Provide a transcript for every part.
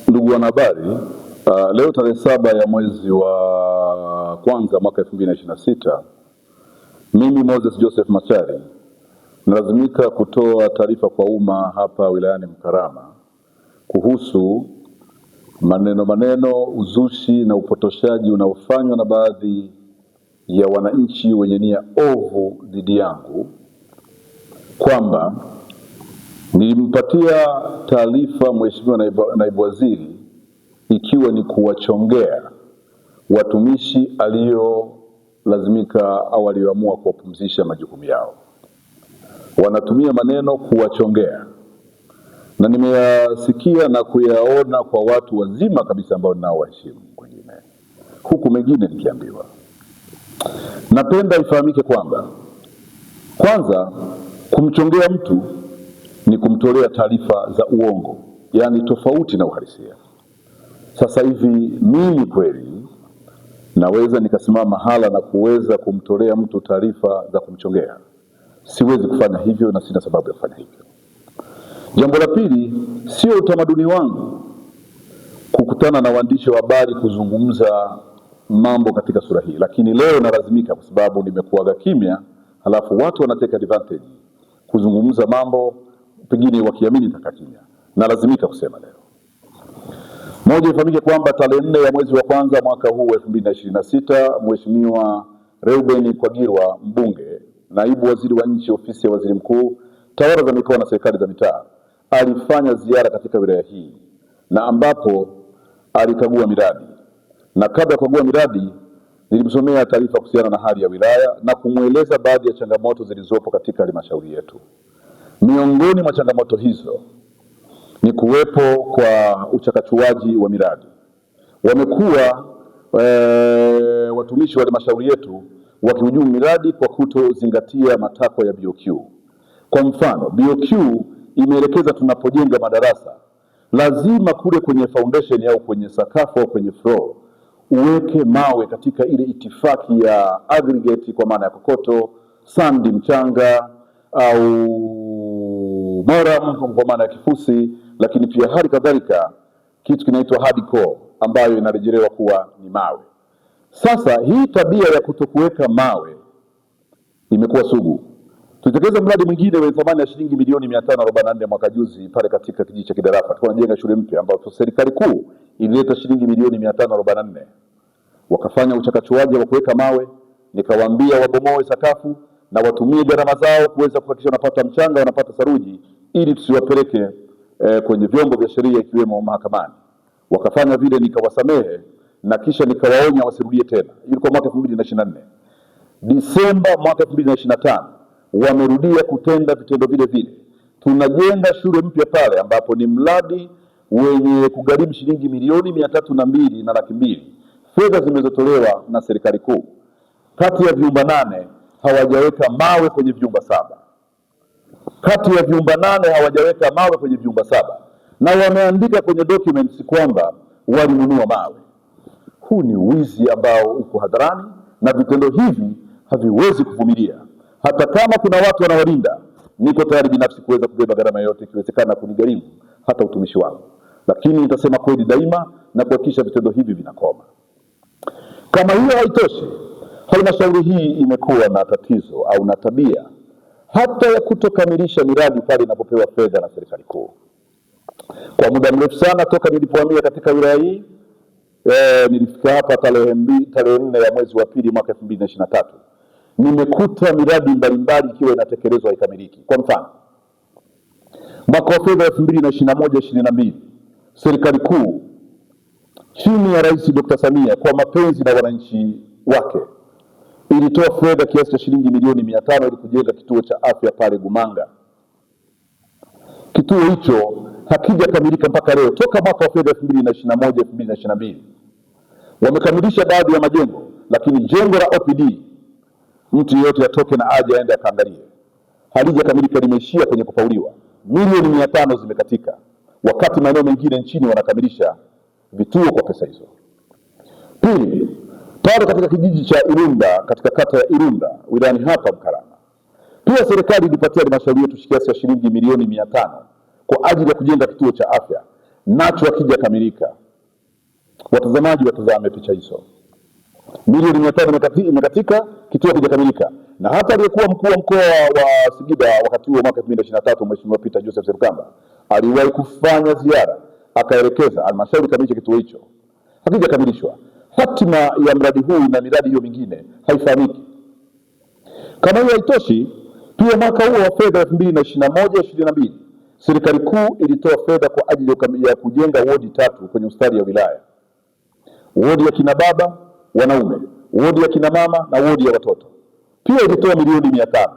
Ndugu wanahabari, leo tarehe 7 ya mwezi wa kwanza mwaka 2026, mimi Moses Joseph Machari nalazimika kutoa taarifa kwa umma hapa wilayani Mkarama kuhusu maneno, uzushi na upotoshaji unaofanywa na baadhi ya wananchi wenye nia ovu dhidi yangu kwamba nilimpatia taarifa Mheshimiwa Naibu Waziri ikiwa ni kuwachongea watumishi aliyolazimika au aliyoamua kuwapumzisha majukumu yao. Wanatumia maneno kuwachongea, na nimeyasikia na kuyaona kwa watu wazima kabisa ambao ninaowaheshimu wengine, huku mengine nikiambiwa. Napenda ifahamike kwamba kwanza, kumchongea mtu ni kumtolea taarifa za uongo, yaani tofauti na uhalisia. Sasa hivi mimi kweli naweza nikasimama mahala na kuweza kumtolea mtu taarifa za kumchongea? Siwezi kufanya hivyo na sina sababu ya kufanya hivyo. Jambo la pili, sio utamaduni wangu kukutana na waandishi wa habari kuzungumza mambo katika sura hii, lakini leo nalazimika kwa sababu nimekuaga kimya, halafu watu wanateka advantage kuzungumza mambo pengine wakiamini nitakaa kimya. Nalazimika kusema leo. Moja, ifahamike kwamba tarehe 4 ya mwezi wa kwanza mwaka huu 2026, Mheshimiwa Reuben Kwagilwa, mbunge, naibu waziri wa nchi ofisi ya waziri mkuu, tawala za mikoa na serikali za mitaa, alifanya ziara katika wilaya hii na ambapo alikagua miradi, na kabla ya kukagua miradi nilimsomea taarifa kuhusiana na hali ya wilaya na kumweleza baadhi ya changamoto zilizopo katika halmashauri yetu. Miongoni mwa changamoto hizo ni kuwepo kwa uchakachuaji wa miradi. Wamekuwa watumishi wa halmashauri yetu wakihujumu miradi kwa kutozingatia matakwa ya BOQ. Kwa mfano, BOQ imeelekeza tunapojenga madarasa lazima kule kwenye foundation au kwenye sakafu au kwenye floor uweke mawe katika ile itifaki ya aggregate, kwa maana ya kokoto, sandi, mchanga au moram kwa maana ya kifusi, lakini pia hali kadhalika kitu kinaitwa hardcore ambayo inarejelewa kuwa ni mawe. Sasa hii tabia ya kutokuweka mawe imekuwa sugu. Tulitekeleza mradi mwingine wenye thamani ya shilingi milioni 544 mwaka juzi pale katika kijiji cha Kidarafa. Tunajenga shule mpya ambapo serikali kuu ilileta shilingi milioni 544. Wakafanya uchakachuaji wa kuweka mawe, nikawaambia wabomoe sakafu na watumie gharama zao kuweza kuhakikisha wanapata mchanga, wanapata saruji ili tusiwapeleke kwenye vyombo vya sheria ikiwemo mahakamani. Wakafanya vile, nikawasamehe na kisha nikawaonya wasirudie tena. Ilikuwa mwaka 2024. Disemba mwaka 2025 wamerudia kutenda vitendo vile vile. Tunajenga shule mpya pale ambapo ni mradi wenye kugharimu shilingi milioni 302 na laki mbili. Fedha zimezotolewa na serikali kuu. Kati ya vyumba 8 hawajaweka mawe kwenye vyumba 7. Kati ya vyumba 8 hawajaweka mawe kwenye vyumba 7. Na wameandika kwenye documents kwamba walinunua mawe. Huu ni wizi ambao uko hadharani na vitendo hivi haviwezi kuvumilia. Hata kama kuna watu wanawalinda, niko tayari binafsi kuweza kubeba gharama yote ikiwezekana kunigharimu hata utumishi wangu. Lakini nitasema kweli daima na kuhakikisha vitendo hivi vinakoma. Kama hiyo haitoshi, halmashauri hii imekuwa na tatizo au na tabia hata ya kutokamilisha miradi pale inapopewa fedha na serikali kuu. Kwa muda mrefu sana toka nilipohamia katika wilaya hii, nilifika hapa tarehe 4 ya mwezi wa pili mwaka 2023. Nimekuta miradi mbalimbali ikiwa inatekelezwa haikamiliki. Kwa mfano, mwaka wa fedha 2021-2022, serikali kuu chini ya Rais Dr. Samia kwa mapenzi na wananchi wake ilitoa fedha kiasi cha shilingi milioni 500 ili kujenga kituo cha afya pale Gumanga. Kituo hicho hakijakamilika mpaka leo toka mwaka wa fedha 2021-2022. Wamekamilisha baadhi ya majengo, lakini jengo la OPD mtu yeyote atoke na aje aende akaangalie, halijakamilika, limeishia kwenye kupauliwa. Milioni 500 zimekatika, wakati maeneo mengine nchini wanakamilisha vituo kwa pesa hizo. Pili, pale katika kijiji cha Irunda, katika kata ya Irunda wilayani hapa Mkarama, pia serikali ilipatia halmashauri yetu kiasi cha shilingi milioni 500 kwa ajili ya kujenga kituo cha afya, nacho akija kamilika, watazamaji watazame picha hizo, milioni 500 imekatika, kituo hakijakamilika. Na hata aliyekuwa mkuu wa mkoa wa Singida wakati huo mwaka 2023 Mheshimiwa Peter Joseph Serukamba aliwahi kufanya ziara, akaelekeza halmashauri kamilishe kituo hicho, hakijakamilishwa. Hatima ya mradi huu na miradi hiyo mingine haifahamiki. Kama hiyo haitoshi, pia mwaka huo wa fedha 2021/22 serikali kuu ilitoa fedha kwa ajili ya kujenga wodi 3 kwenye hospitali ya wilaya: wodi ya kina baba wanaume, wodi ya kina mama na wodi ya watoto. Pia ilitoa milioni 500.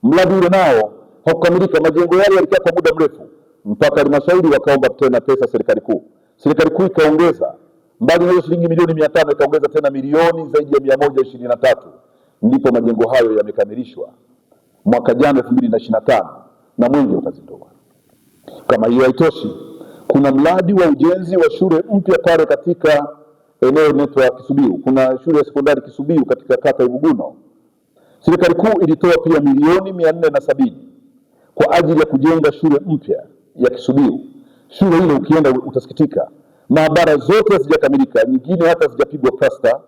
Mradi ule nao haukukamilika. Majengo yale yalikaa kwa muda mrefu mpaka halmashauri wakaomba tena pesa serikali kuu. Serikali kuu ikaongeza, mbali na hiyo shilingi milioni 500, ikaongeza tena milioni zaidi ya 123. Ndipo majengo hayo yamekamilishwa mwaka jana 2025 na mwenge ukazindua. Kama hiyo haitoshi, kuna mradi wa ujenzi wa shule mpya pale katika eneo linaloitwa Kisubiu. Kuna shule ya sekondari Kisubiu katika kata ya Ibuguno. Serikali kuu ilitoa pia milioni 470 kwa ajili ya kujenga shule mpya ya Kisubiu. Shule ile ukienda utasikitika, maabara zote hazijakamilika, nyingine hata hazijapigwa plasta.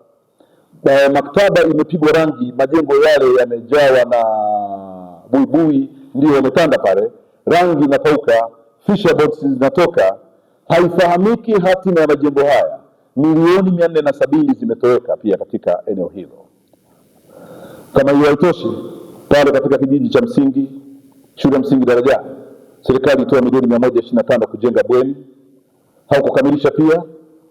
Maktaba imepigwa rangi, majengo yale yamejawa na buibui, ndio yametanda pale, rangi inapauka, fisher boards zinatoka. Haifahamiki hatima ya majengo haya. Milioni 470 zimetoweka pia katika eneo hilo. Kama hiyo haitoshi, pale katika kijiji cha Msingi, shule ya msingi Daraja, serikali ilitoa milioni 125 kujenga bweni, haukukamilisha pia.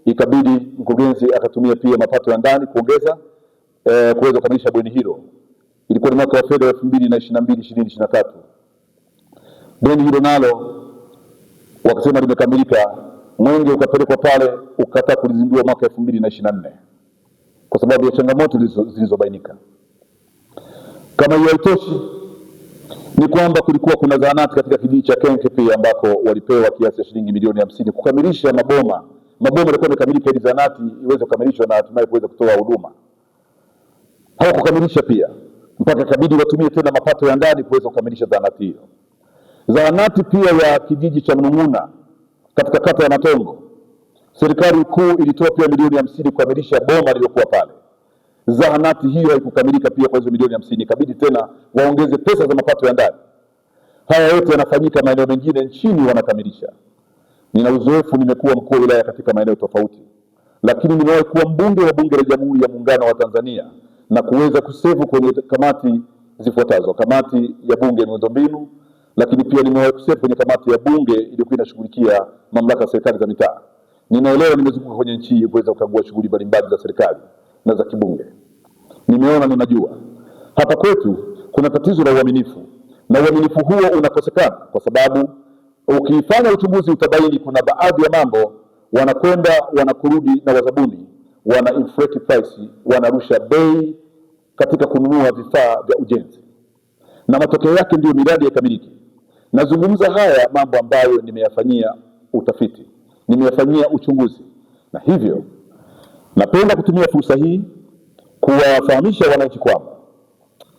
Ikabidi mkurugenzi akatumia pia mapato ya ndani kuongeza kuweza kukamilisha bweni hilo. Ilikuwa ni mwaka wa fedha 2022/2023. Bweni hilo nalo wakasema limekamilika, mwenge ukapelekwa pale, ukataa kulizindua mwaka 2024 kwa sababu ya changamoto zilizobainika. Kama hiyo haitoshi, ni kwamba kulikuwa kuna zahanati katika kijiji cha Kenke pia ambako walipewa kiasi cha shilingi milioni 50 kukamilisha maboma. Maboma yalikuwa yamekamilika ili zahanati iweze kukamilishwa na hatimaye kuweza kutoa huduma. Hawakukamilisha pia, mpaka ikabidi watumie tena mapato ya ndani kuweza kukamilisha zahanati hiyo. Zahanati pia ya kijiji cha Mnung'una katika kata ya Matongo, serikali kuu ilitoa pia milioni 50 kukamilisha boma lililokuwa pale. Zahanati hiyo haikukamilika pia kwa hizo milioni 50, ikabidi tena waongeze pesa za mapato ya ndani. Haya yote yanafanyika maeneo mengine nchini wanakamilisha. Nina uzoefu, nimekuwa mkuu wa wilaya katika maeneo tofauti, lakini nimewahi kuwa mbunge wa Bunge la Jamhuri ya Muungano wa Tanzania na kuweza kusevu kwenye kamati zifuatazo: kamati ya Bunge ya miundombinu, lakini pia nimewahi kusevu kwenye kamati ya Bunge iliyokuwa inashughulikia mamlaka ya serikali za mitaa. Ninaelewa, nimezunguka kwenye nchi kuweza kukagua shughuli mbalimbali za serikali na za kibunge. Nimeona, ninajua hapa kwetu kuna tatizo la uaminifu, na uaminifu huo unakosekana kwa sababu ukifanya uchunguzi utabaini kuna baadhi ya mambo wanakwenda wanakurudi na wazabuni wana inflate price, wanarusha bei katika kununua vifaa vya ujenzi, na matokeo yake ndio miradi haikamiliki. Nazungumza haya mambo ambayo nimeyafanyia utafiti, nimeyafanyia uchunguzi, na hivyo napenda kutumia fursa hii kuwafahamisha wananchi kwamba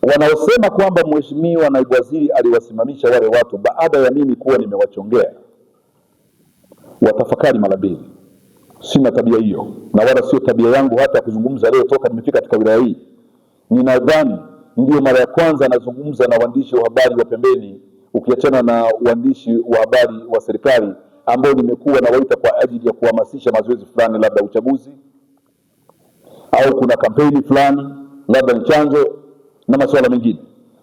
wanaosema kwamba Mheshimiwa Naibu Waziri aliwasimamisha wale watu baada ya mimi kuwa nimewachongea, watafakari mara mbili. Sina tabia hiyo, na wala sio tabia yangu hata kuzungumza leo toka nimefika katika wilaya hii. Ninadhani ndio mara ya kwanza nazungumza na waandishi wa habari wa pembeni, ukiachana na waandishi wa habari wa serikali ambao nimekuwa nawaita kwa ajili ya kuhamasisha mazoezi fulani, labda uchaguzi au kuna kampeni fulani, labda ni chanjo na masuala mengine.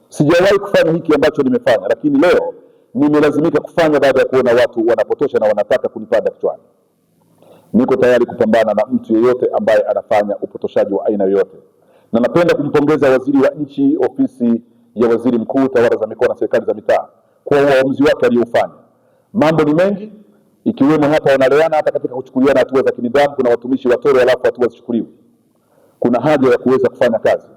Sijawahi kufanya hiki ambacho nimefanya, lakini leo nimelazimika kufanya baada ya kuona watu wanapotosha na wanataka kunipanda kichwani. Niko tayari kupambana na mtu yeyote ambaye anafanya upotoshaji wa aina yoyote, na napenda kumpongeza waziri wa nchi, ofisi ya waziri mkuu, tawala za mikoa na serikali za mitaa kwa uamuzi wake aliofanya. Mambo ni mengi, ikiwemo hapa wanaleana hata katika kuchukuliana hatua za kinidhamu. Kuna watumishi watoro alafu hatua zichukuliwe. Kuna haja ya kuweza kufanya kazi.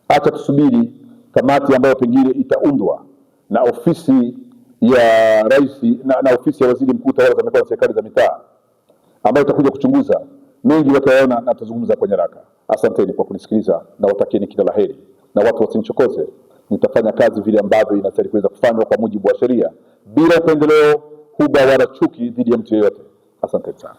Acha tusubiri kamati ambayo pengine itaundwa na ofisi ya rais na ofisi ya waziri mkuu, tawala za mikoa na serikali za mitaa, ambayo itakuja kuchunguza mengi, wataona na tuzungumza kwenye haraka. Asanteni kwa kunisikiliza na watakieni kila laheri, na watu wasinichokoze. Nitafanya kazi vile ambavyo inastahili kuweza kufanywa kwa mujibu wa sheria, bila upendeleo, huba wala chuki dhidi ya mtu yeyote. Asante sana.